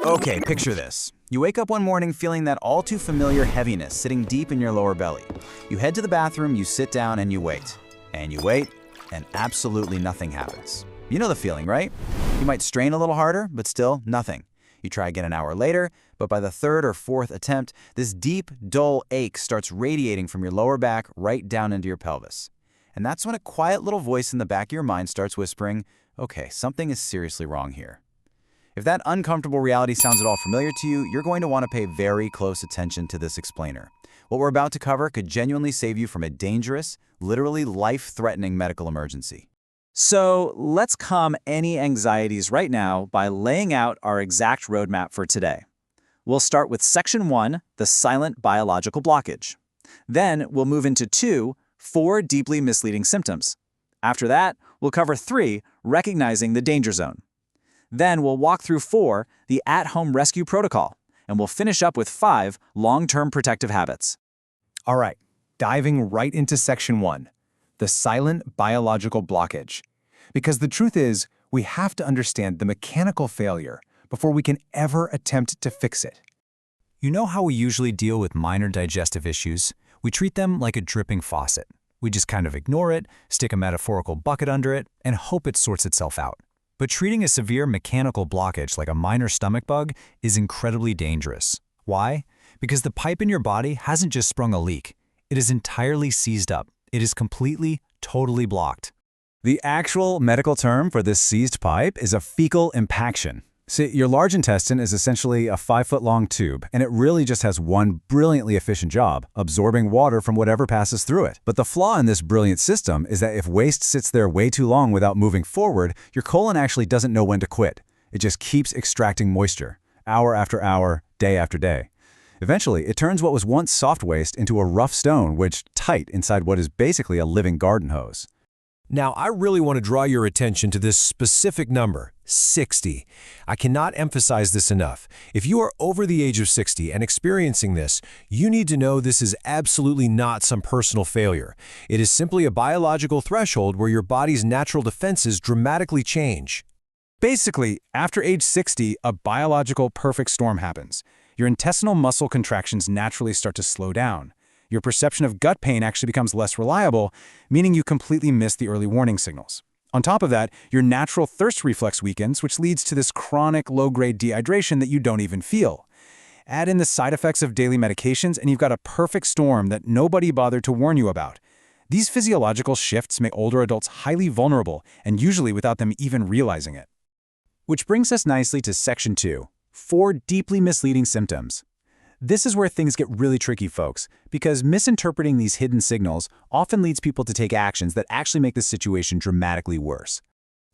Okay, picture this. You wake up one morning feeling that all too familiar heaviness sitting deep in your lower belly. You head to the bathroom, you sit down, and you wait. And you wait, and absolutely nothing happens. You know the feeling, right? You might strain a little harder, but still nothing. You try again an hour later, but by the third or fourth attempt, this deep, dull ache starts radiating from your lower back right down into your pelvis. And that's when a quiet little voice in the back of your mind starts whispering, okay, something is seriously wrong here. If that uncomfortable reality sounds at all familiar to you, you're going to want to pay very close attention to this explainer. What we're about to cover could genuinely save you from a dangerous, literally life-threatening medical emergency. So let's calm any anxieties right now by laying out our exact roadmap for today. We'll start with Section 1, the silent biological blockage. Then we'll move into 2, 4 deeply misleading symptoms. After that, we'll cover 3, recognizing the danger zone. Then we'll walk through 4, the at-home rescue protocol, and we'll finish up with 5, long-term protective habits. All right, diving right into Section 1, the silent biological blockage. Because the truth is, we have to understand the mechanical failure before we can ever attempt to fix it. You know how we usually deal with minor digestive issues? We treat them like a dripping faucet. We just kind of ignore it, stick a metaphorical bucket under it, and hope it sorts itself out. But treating a severe mechanical blockage like a minor stomach bug is incredibly dangerous. Why? Because the pipe in your body hasn't just sprung a leak. It is entirely seized up. It is completely, totally blocked. The actual medical term for this seized pipe is a fecal impaction. See, your large intestine is essentially a 5-foot-long tube, and it really just has one brilliantly efficient job, absorbing water from whatever passes through it. But the flaw in this brilliant system is that if waste sits there way too long without moving forward, your colon actually doesn't know when to quit. It just keeps extracting moisture, hour after hour, day after day. Eventually, it turns what was once soft waste into a rough stone wedged tight inside what is basically a living garden hose. Now, I really want to draw your attention to this specific number, 60. I cannot emphasize this enough. If you are over the age of 60 and experiencing this, you need to know this is absolutely not some personal failure. It is simply a biological threshold where your body's natural defenses dramatically change. Basically, after age 60, a biological perfect storm happens. Your intestinal muscle contractions naturally start to slow down. Your perception of gut pain actually becomes less reliable, meaning you completely miss the early warning signals. On top of that, your natural thirst reflex weakens, which leads to this chronic low-grade dehydration that you don't even feel. Add in the side effects of daily medications, and you've got a perfect storm that nobody bothered to warn you about. These physiological shifts make older adults highly vulnerable, and usually without them even realizing it. Which brings us nicely to Section 2, 4 deeply misleading symptoms. This is where things get really tricky, folks, because misinterpreting these hidden signals often leads people to take actions that actually make the situation dramatically worse.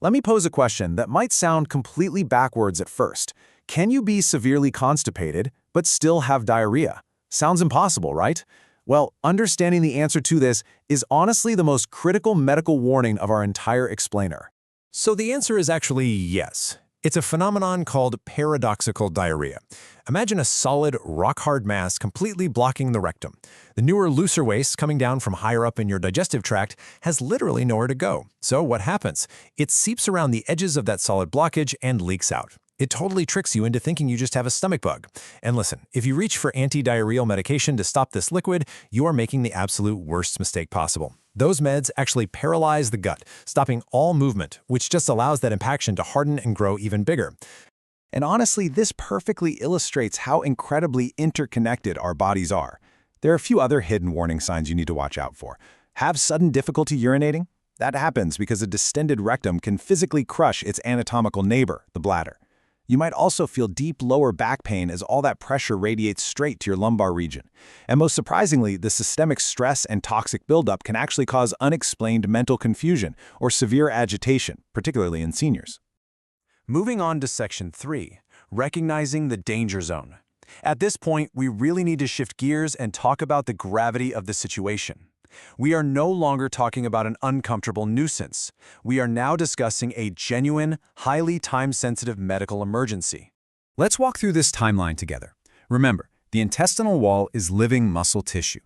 Let me pose a question that might sound completely backwards at first. Can you be severely constipated but still have diarrhea? Sounds impossible, right? Well, understanding the answer to this is honestly the most critical medical warning of our entire explainer. So the answer is actually yes. It's a phenomenon called paradoxical diarrhea. Imagine a solid, rock-hard mass completely blocking the rectum. The newer, looser waste coming down from higher up in your digestive tract has literally nowhere to go. So what happens? It seeps around the edges of that solid blockage and leaks out. It totally tricks you into thinking you just have a stomach bug. And listen, if you reach for anti-diarrheal medication to stop this liquid, you are making the absolute worst mistake possible. Those meds actually paralyze the gut, stopping all movement, which just allows that impaction to harden and grow even bigger. And honestly, this perfectly illustrates how incredibly interconnected our bodies are. There are a few other hidden warning signs you need to watch out for. Have sudden difficulty urinating? That happens because a distended rectum can physically crush its anatomical neighbor, the bladder. You might also feel deep lower back pain as all that pressure radiates straight to your lumbar region. And most surprisingly, the systemic stress and toxic buildup can actually cause unexplained mental confusion or severe agitation, particularly in seniors. Moving on to Section 3, recognizing the danger zone. At this point, we really need to shift gears and talk about the gravity of the situation. We are no longer talking about an uncomfortable nuisance. We are now discussing a genuine, highly time-sensitive medical emergency. Let's walk through this timeline together. Remember, the intestinal wall is living muscle tissue.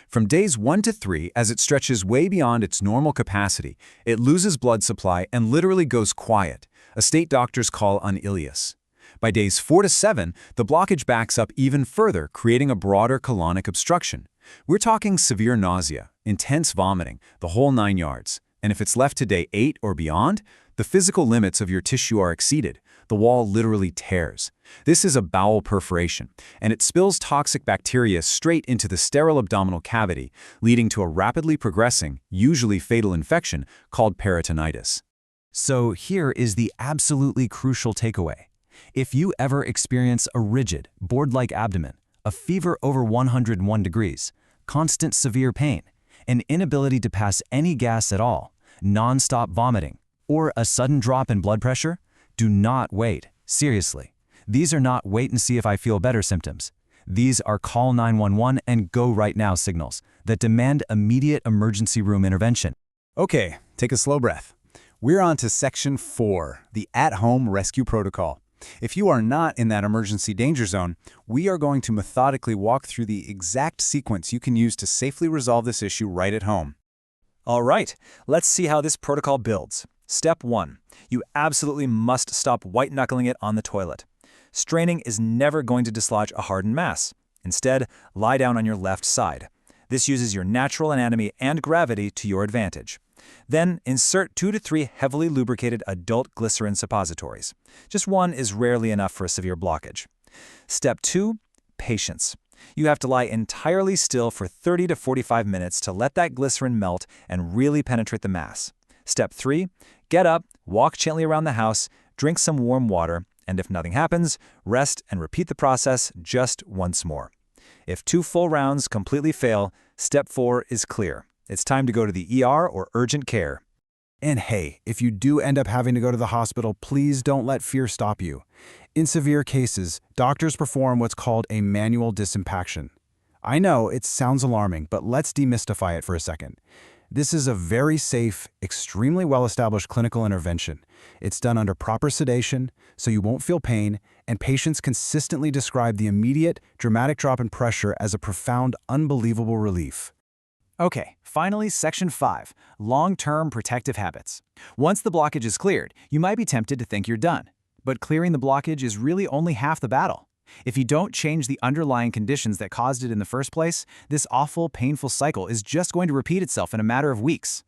From days 1 to 3, as it stretches way beyond its normal capacity, it loses blood supply and literally goes quiet, a state doctors call unilius. By days 4 to 7, the blockage backs up even further, creating a broader colonic obstruction. We're talking severe nausea, intense vomiting, the whole 9 yards. And if it's left to day 8 or beyond, the physical limits of your tissue are exceeded. The wall literally tears. This is a bowel perforation, and it spills toxic bacteria straight into the sterile abdominal cavity, leading to a rapidly progressing, usually fatal infection called peritonitis. So here is the absolutely crucial takeaway. If you ever experience a rigid, board-like abdomen, a fever over 101 degrees, constant severe pain, an inability to pass any gas at all, non-stop vomiting, or a sudden drop in blood pressure, do not wait. Seriously. These are not wait and see if I feel better symptoms. These are call 911 and go right now signals that demand immediate emergency room intervention. Okay, take a slow breath. We're on to Section 4, the at-home rescue protocol. If you are not in that emergency danger zone, we are going to methodically walk through the exact sequence you can use to safely resolve this issue right at home. All right, let's see how this protocol builds. Step 1. You absolutely must stop white-knuckling it on the toilet. Straining is never going to dislodge a hardened mass. Instead, lie down on your left side. This uses your natural anatomy and gravity to your advantage. Then, insert 2 to 3 heavily lubricated adult glycerin suppositories. Just one is rarely enough for a severe blockage. Step 2. Patience. You have to lie entirely still for 30 to 45 minutes to let that glycerin melt and really penetrate the mass. Step 3. Get up, walk gently around the house, drink some warm water, and if nothing happens, rest and repeat the process just once more. If 2 full rounds completely fail, step 4 is clear. It's time to go to the ER or urgent care. And hey, if you do end up having to go to the hospital, please don't let fear stop you. In severe cases, doctors perform what's called a manual disimpaction. I know it sounds alarming, but let's demystify it for a second. This is a very safe, extremely well-established clinical intervention. It's done under proper sedation, so you won't feel pain, and patients consistently describe the immediate, dramatic drop in pressure as a profound, unbelievable relief. Okay, finally, Section 5, long-term protective habits. Once the blockage is cleared, you might be tempted to think you're done. But clearing the blockage is really only half the battle. If you don't change the underlying conditions that caused it in the first place, this awful, painful cycle is just going to repeat itself in a matter of weeks.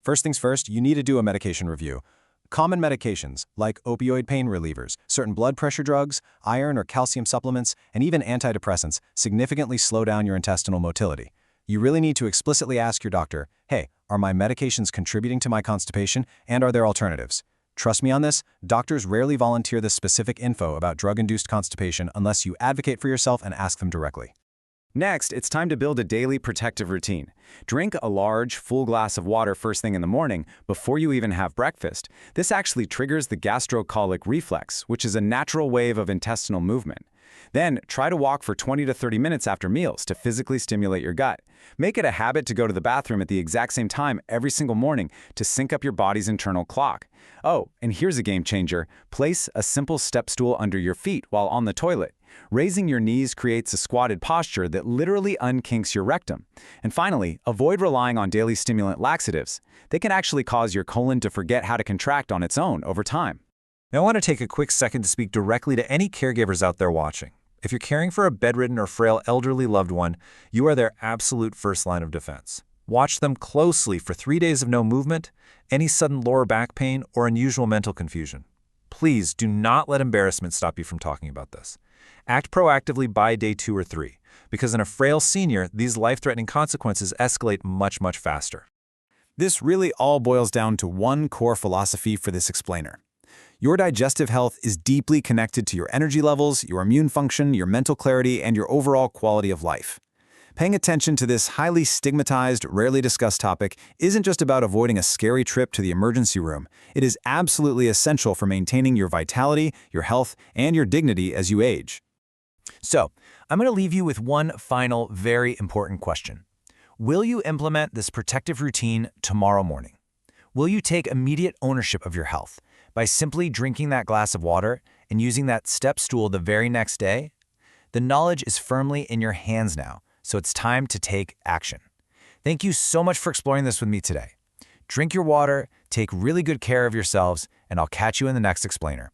First things first, you need to do a medication review. Common medications, like opioid pain relievers, certain blood pressure drugs, iron or calcium supplements, and even antidepressants, significantly slow down your intestinal motility. You really need to explicitly ask your doctor, hey, are my medications contributing to my constipation, and are there alternatives? Trust me on this, doctors rarely volunteer this specific info about drug-induced constipation unless you advocate for yourself and ask them directly. Next, it's time to build a daily protective routine. Drink a large, full glass of water first thing in the morning before you even have breakfast. This actually triggers the gastrocolic reflex, which is a natural wave of intestinal movement. Then, try to walk for 20 to 30 minutes after meals to physically stimulate your gut. Make it a habit to go to the bathroom at the exact same time every single morning to sync up your body's internal clock. Oh, and here's a game changer. Place a simple step stool under your feet while on the toilet. Raising your knees creates a squatted posture that literally unkinks your rectum. And finally, avoid relying on daily stimulant laxatives. They can actually cause your colon to forget how to contract on its own over time. Now I want to take a quick second to speak directly to any caregivers out there watching. If you're caring for a bedridden or frail elderly loved one, you are their absolute first line of defense. Watch them closely for 3 days of no movement, any sudden lower back pain, or unusual mental confusion. Please do not let embarrassment stop you from talking about this. Act proactively by day 2 or 3, because in a frail senior, these life-threatening consequences escalate much, much faster. This really all boils down to one core philosophy for this explainer. Your digestive health is deeply connected to your energy levels, your immune function, your mental clarity, and your overall quality of life. Paying attention to this highly stigmatized, rarely discussed topic isn't just about avoiding a scary trip to the emergency room. It is absolutely essential for maintaining your vitality, your health, and your dignity as you age. So, I'm going to leave you with one final, very important question. Will you implement this protective routine tomorrow morning? Will you take immediate ownership of your health by simply drinking that glass of water and using that step stool the very next day? The knowledge is firmly in your hands now, so it's time to take action. Thank you so much for exploring this with me today. Drink your water, take really good care of yourselves, and I'll catch you in the next explainer.